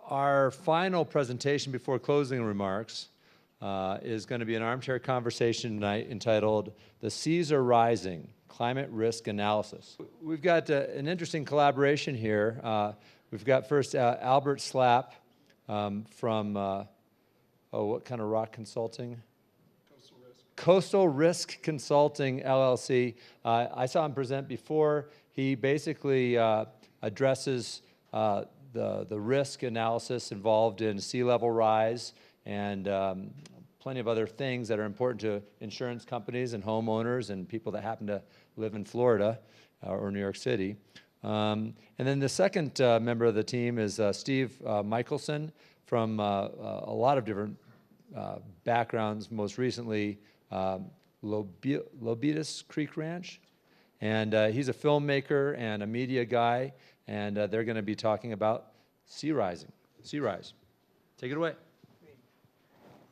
Our final presentation before closing remarks is going to be an armchair conversation tonight entitled "The Seas Are Rising: Climate Risk Analysis." We've got an interesting collaboration here. We've got first Albert Slapp from, what kind of rock consulting? Coastal Risk Consulting, LLC. I saw him present before. He basically addresses the risk analysis involved in sea level rise and plenty of other things that are important to insurance companies and homeowners and people that happen to live in Florida or New York City. And then the second member of the team is Steve Michelson from a lot of different backgrounds, most recently Lobitos Creek Ranch. And he's a filmmaker and a media guy, and they're going to be talking about sea rise. Take it away.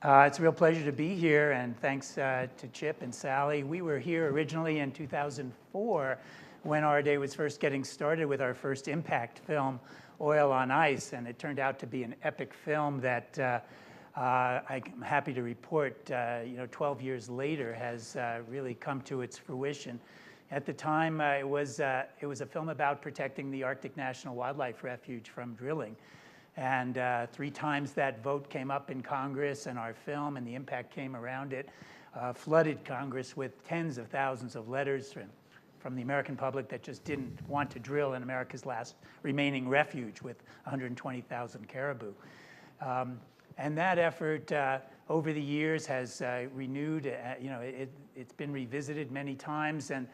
It's a real pleasure to be here, and thanks to Chip and Sally. We were here originally in 2004 when AREDAY was first getting started with our first impact film, Oil on Ice, and it turned out to be an epic film that I'm happy to report, 12 years later has really come to its fruition. At the time, it was a film about protecting the Arctic National Wildlife Refuge from drilling. And 3 times that vote came up in Congress, and our film and the impact came around it flooded Congress with tens of thousands of letters from the American public that just didn't want to drill in America's last remaining refuge with 120,000 caribou. And that effort over the years has renewed, it's been revisited many times, and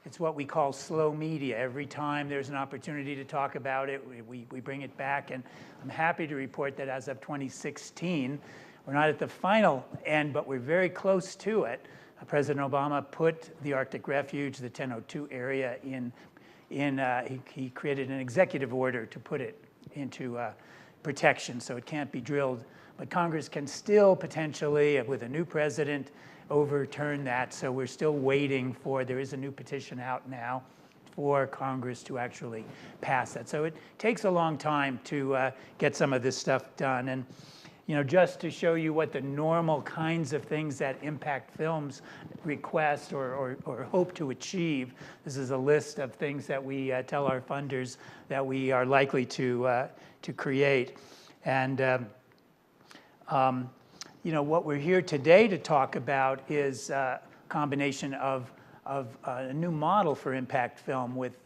it's what we call slow media. Every time there's an opportunity to talk about it, we bring it back. And I'm happy to report that as of 2016, we're not at the final end, but we're very close to it. President Obama put the Arctic Refuge, the 1002 area, he created an executive order to put it into protection, so it can't be drilled. But Congress can still potentially, with a new president, overturn that. So we're still waiting there is a new petition out now for Congress to actually pass that. So it takes a long time to get some of this stuff done. And just to show you what the normal kinds of things that impact films request or hope to achieve, this is a list of things that we tell our funders that we are likely to create. And what we're here today to talk about is a combination of a new model for impact film with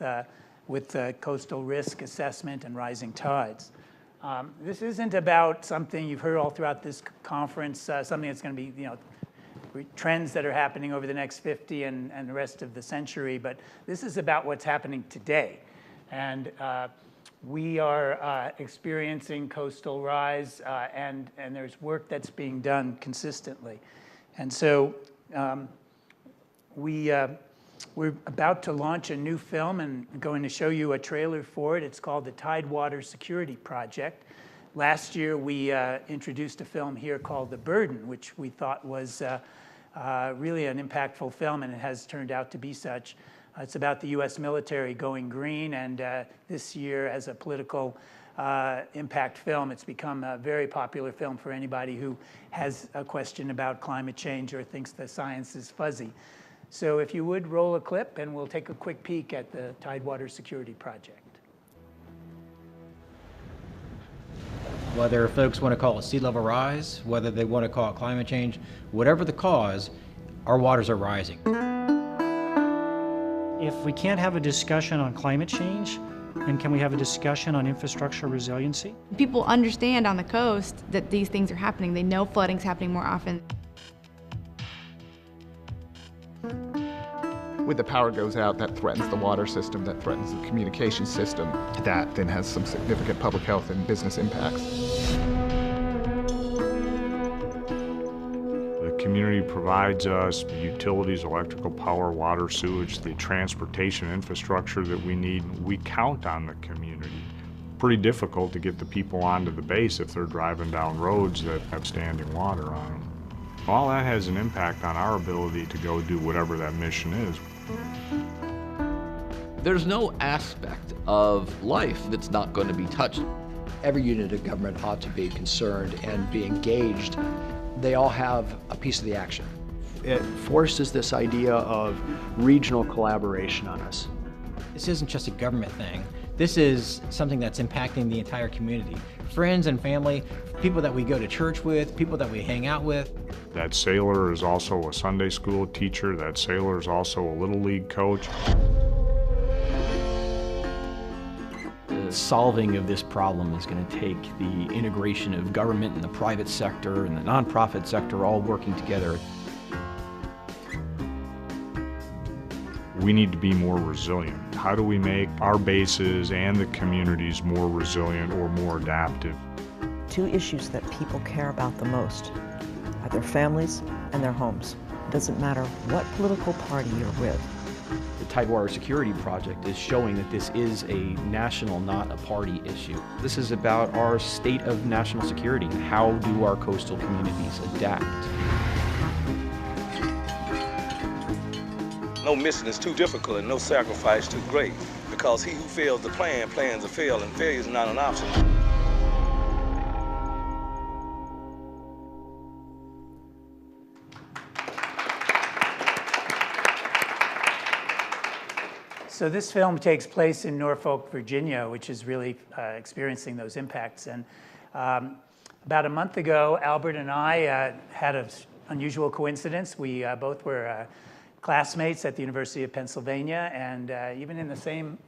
coastal risk assessment and rising tides. This isn't about something you've heard all throughout this conference, something that's going to be, trends that are happening over the next 50 and the rest of the century, but this is about what's happening today. And we are experiencing coastal rise, and there's work that's being done consistently. And so we're about to launch a new film, and I'm going to show you a trailer for it. It's called the Tidewater Security Project. Last year, we introduced a film here called The Burden, which we thought was really an impactful film, and it has turned out to be such. It's about the U.S. military going green, and this year, as a political impact film, it's become a very popular film for anybody who has a question about climate change or thinks the science is fuzzy. So if you would, roll a clip, and we'll take a quick peek at the Tidewater Security Project. Whether folks want to call it sea level rise, whether they want to call it climate change, whatever the cause, our waters are rising. If we can't have a discussion on climate change, then can we have a discussion on infrastructure resiliency? People understand on the coast that these things are happening. They know flooding's happening more often. When the power goes out, that threatens the water system, that threatens the communication system. That then has some significant public health and business impacts. The community provides us the utilities, electrical power, water, sewage, the transportation infrastructure that we need. We count on the community. Pretty difficult to get the people onto the base if they're driving down roads that have standing water on them. All that has an impact on our ability to go do whatever that mission is. There's no aspect of life that's not going to be touched. Every unit of government ought to be concerned and be engaged. They all have a piece of the action. It forces this idea of regional collaboration on us. This isn't just a government thing. This is something that's impacting the entire community. Friends and family, people that we go to church with, people that we hang out with. That sailor is also a Sunday school teacher. That sailor is also a Little League coach. The solving of this problem is going to take the integration of government and the private sector and the nonprofit sector all working together. We need to be more resilient. How do we make our bases and the communities more resilient or more adaptive? Two issues that people care about the most are their families and their homes. It doesn't matter what political party you're with. The Tidewater Security Project is showing that this is a national, not a party issue. This is about our state of national security. How do our coastal communities adapt? No mission is too difficult and no sacrifice too great, because he who fails to plan plans to fail, and failure is not an option. So this film takes place in Norfolk, Virginia, which is really experiencing those impacts. And about a month ago, Albert and I had an unusual coincidence. We both were classmates at the University of Pennsylvania, and even in the same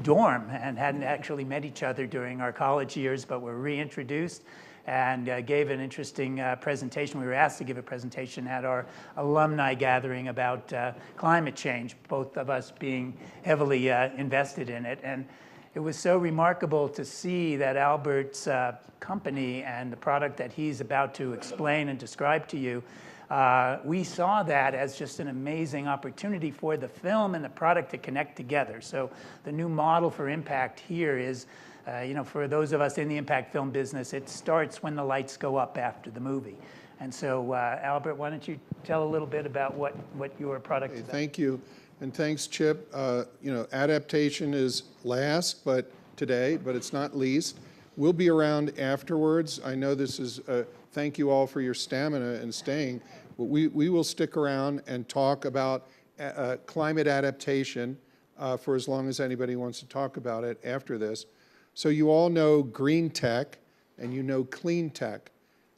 dorm, and hadn't actually met each other during our college years, but were reintroduced and gave an interesting presentation. We were asked to give a presentation at our alumni gathering about climate change, both of us being heavily invested in it. And it was so remarkable to see that Albert's company and the product that he's about to explain and describe to you, we saw that as just an amazing opportunity for the film and the product to connect together. So the new model for impact here is, for those of us in the impact film business, it starts when the lights go up after the movie. And so, Albert, why don't you tell a little bit about what your product is about? Thank you, and thanks, Chip. Adaptation is last, but it's not least. We'll be around afterwards. I know this is, thank you all for your stamina and staying. But we will stick around and talk about climate adaptation for as long as anybody wants to talk about it after this. So you all know green tech and you know clean tech.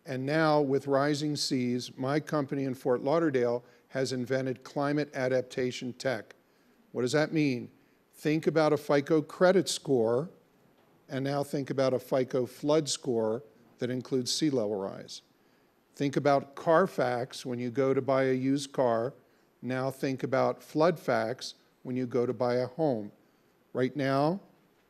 And now with rising seas, my company in Fort Lauderdale has invented climate adaptation tech. What does that mean? Think about a FICO credit score, and now think about a FICO flood score that includes sea level rise. Think about Carfax when you go to buy a used car. Now think about FloodFax when you go to buy a home. Right now,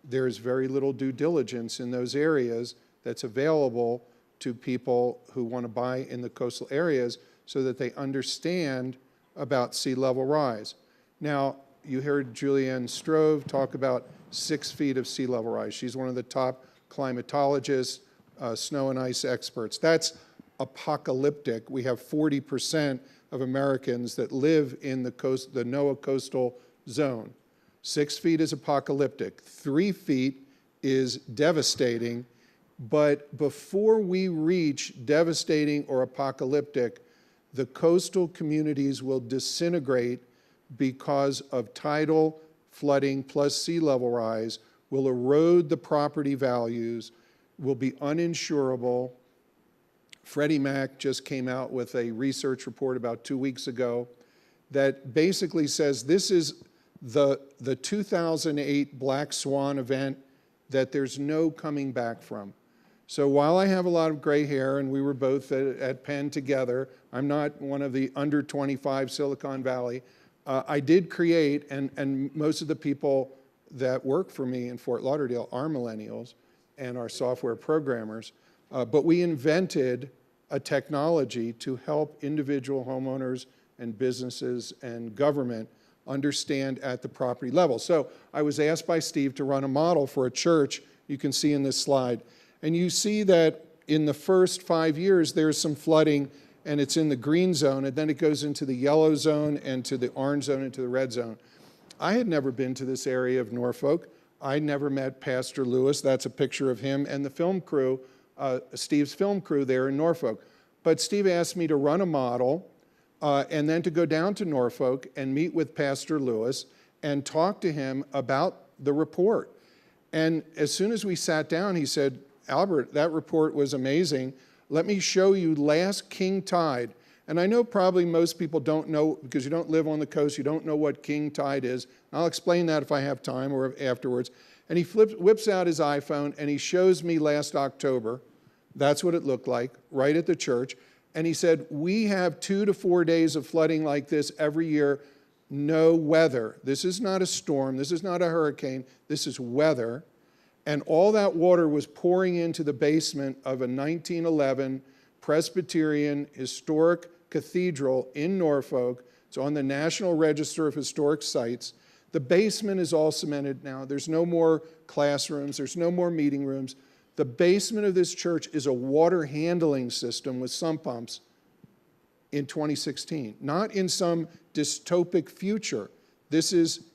there is very little due diligence in those areas that's available to people who want to buy in the coastal areas so that they understand about sea level rise. Now, you heard Julianne Strove talk about 6 feet of sea level rise. She's one of the top climatologists, snow and ice experts. That's apocalyptic. We have 40% of Americans that live in the NOAA coastal zone. 6 feet is apocalyptic. 3 feet is devastating. But before we reach devastating or apocalyptic, the coastal communities will disintegrate because of tidal flooding plus sea level rise, will erode the property values, will be uninsurable. Freddie Mac just came out with a research report about 2 weeks ago that basically says this is the 2008 Black Swan event that there's no coming back from. So while I have a lot of gray hair, and we were both at Penn together, I'm not one of the under 25 Silicon Valley, I did create, and most of the people that work for me in Fort Lauderdale are millennials and are software programmers, but we invented a technology to help individual homeowners and businesses and government understand at the property level. So I was asked by Steve to run a model for a church you can see in this slide. And you see that in the first 5 years, there's some flooding, and it's in the green zone, and then it goes into the yellow zone and to the orange zone and to the red zone. I had never been to this area of Norfolk. I never met Pastor Lewis. That's a picture of him and the film crew, Steve's film crew there in Norfolk. But Steve asked me to run a model and then to go down to Norfolk and meet with Pastor Lewis and talk to him about the report. And as soon as we sat down, he said, Albert, that report was amazing. Let me show you last king tide. And I know probably most people don't know, because you don't live on the coast, you don't know what king tide is. I'll explain that if I have time or afterwards. And he whips out his iPhone and he shows me last October. That's what it looked like, right at the church. And he said, we have 2 to 4 days of flooding like this every year, no weather. This is not a storm, this is not a hurricane, this is weather. And all that water was pouring into the basement of a 1911 Presbyterian historic cathedral in Norfolk. It's on the National Register of Historic Sites. The basement is all cemented now. There's no more classrooms, there's no more meeting rooms. The basement of this church is a water handling system with sump pumps in 2016, not in some dystopic future. This is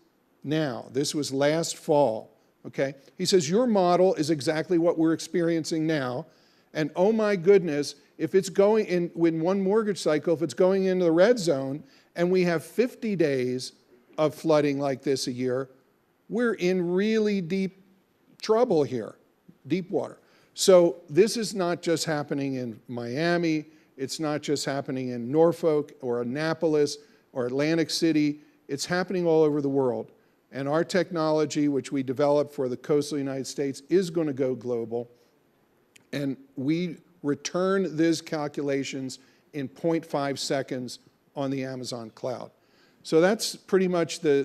now. This was last fall, okay? He says, your model is exactly what we're experiencing now, and oh my goodness, if it's going in one mortgage cycle, if it's going into the red zone, and we have 50 days of flooding like this a year, we're in really deep trouble here, deep water. So this is not just happening in Miami, it's not just happening in Norfolk or Annapolis or Atlantic City, it's happening all over the world. And our technology, which we developed for the coastal United States, is going to go global. And we return these calculations in 0.5 seconds on the Amazon cloud. So that's pretty much the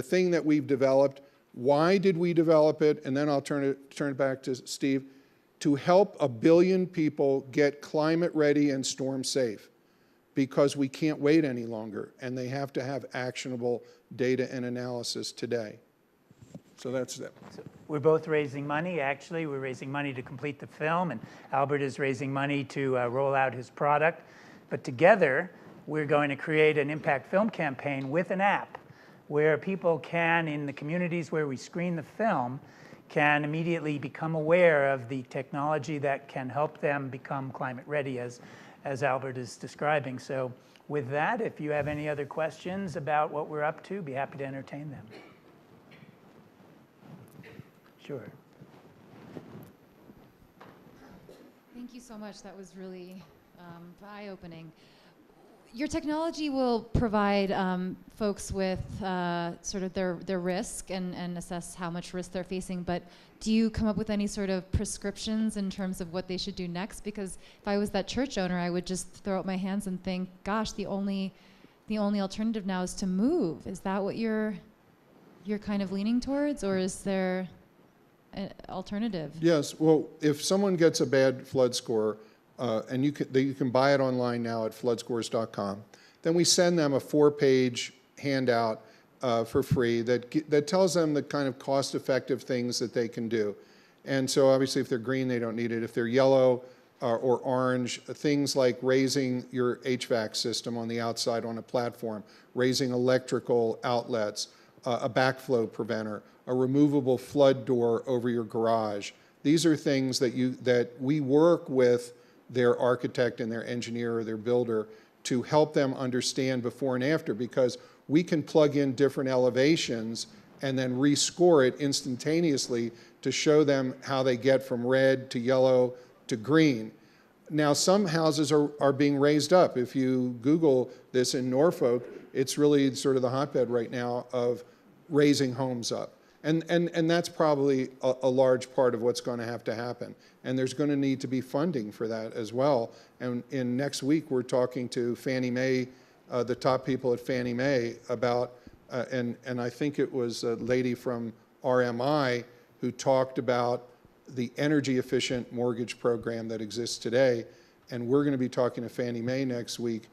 thing that we've developed. Why did we develop it? And then I'll turn it back to Steve. To help 1 billion people get climate ready and storm safe, because we can't wait any longer, and they have to have actionable data and analysis today. So that's it. So we're both raising money, actually. We're raising money to complete the film, and Albert is raising money to roll out his product. But together, we're going to create an impact film campaign with an app where people can, in the communities where we screen the film, can immediately become aware of the technology that can help them become climate ready, as Albert is describing. So with that, if you have any other questions about what we're up to, be happy to entertain them. Sure. Thank you so much. That was really eye-opening. Your technology will provide folks with sort of their risk and assess how much risk they're facing, but do you come up with any sort of prescriptions in terms of what they should do next? Because if I was that church owner, I would just throw up my hands and think, gosh, the only alternative now is to move. Is that what you're kind of leaning towards, or is there an alternative? Yes, well, if someone gets a bad flood score, and you can buy it online now at floodscores.com. Then we send them a 4-page handout for free that tells them the kind of cost-effective things that they can do. And so obviously if they're green, they don't need it. If they're yellow or orange, things like raising your HVAC system on the outside on a platform, raising electrical outlets, a backflow preventer, a removable flood door over your garage. These are things that we work with their architect and their engineer or their builder to help them understand before and after, because we can plug in different elevations and then rescore it instantaneously to show them how they get from red to yellow to green. Now, some houses are being raised up. If you Google this in Norfolk, it's really sort of the hotbed right now of raising homes up. And that's probably a large part of what's going to have to happen. And there's going to need to be funding for that as well. And in next week, we're talking to Fannie Mae, the top people at Fannie Mae about, and I think it was a lady from RMI who talked about the energy efficient mortgage program that exists today. And we're going to be talking to Fannie Mae next week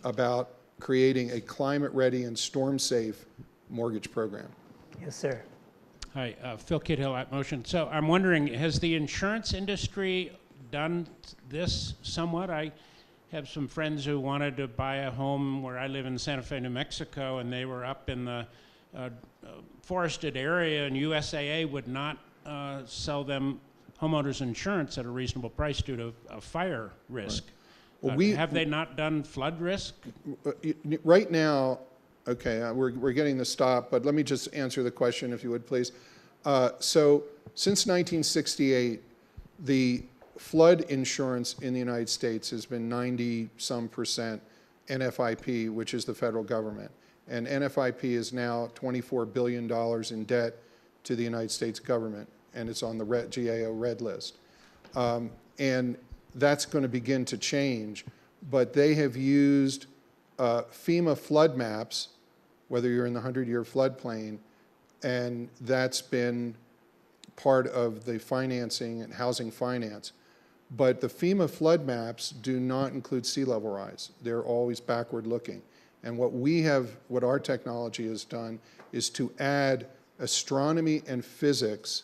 about creating a climate ready and storm safe mortgage program. Yes, sir. Hi, Phil Kidhill at Motion. So I'm wondering, has the insurance industry done this somewhat? I have some friends who wanted to buy a home where I live in Santa Fe, New Mexico, and they were up in the forested area, and USAA would not sell them homeowners insurance at a reasonable price due to a fire risk. Well, Have they not done flood risk? Right now, okay, we're getting the stop, but let me just answer the question if you would, please. So since 1968, the flood insurance in the United States has been 90-some% NFIP, which is the federal government. And NFIP is now $24 billion in debt to the United States government, and it's on the GAO red list. And that's going to begin to change, but they have used FEMA flood maps, whether you're in the 100-year floodplain, and that's been part of the financing and housing finance. But the FEMA flood maps do not include sea level rise. They're always backward looking. And what our technology has done is to add astronomy and physics.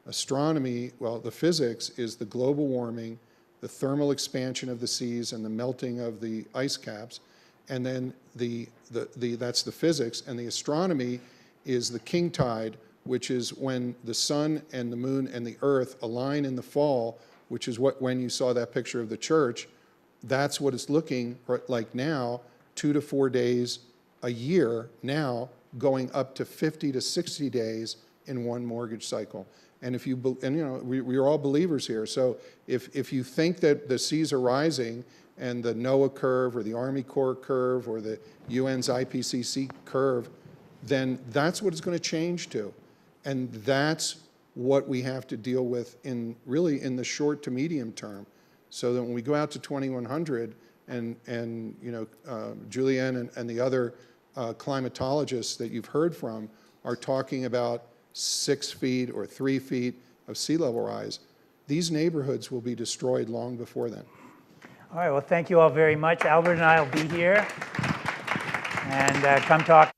Astronomy, well, the physics is the global warming, the thermal expansion of the seas and the melting of the ice caps, and then that's the physics, and the astronomy is the king tide, which is when the sun and the moon and the earth align in the fall, which is when you saw that picture of the church. That's what it's looking like now, 2 to 4 days a year now, going up to 50 to 60 days in one mortgage cycle. And if you know, we're all believers here. So if you think that the seas are rising and the NOAA curve or the Army Corps curve or the UN's IPCC curve, then that's what it's going to change to. And that's what we have to deal with really in the short to medium term. So that when we go out to 2100 and you know, Julianne and the other climatologists that you've heard from are talking about 6 feet or 3 feet of sea level rise, these neighborhoods will be destroyed long before then. All right, well, thank you all very much. Albert and I will be here, and come talk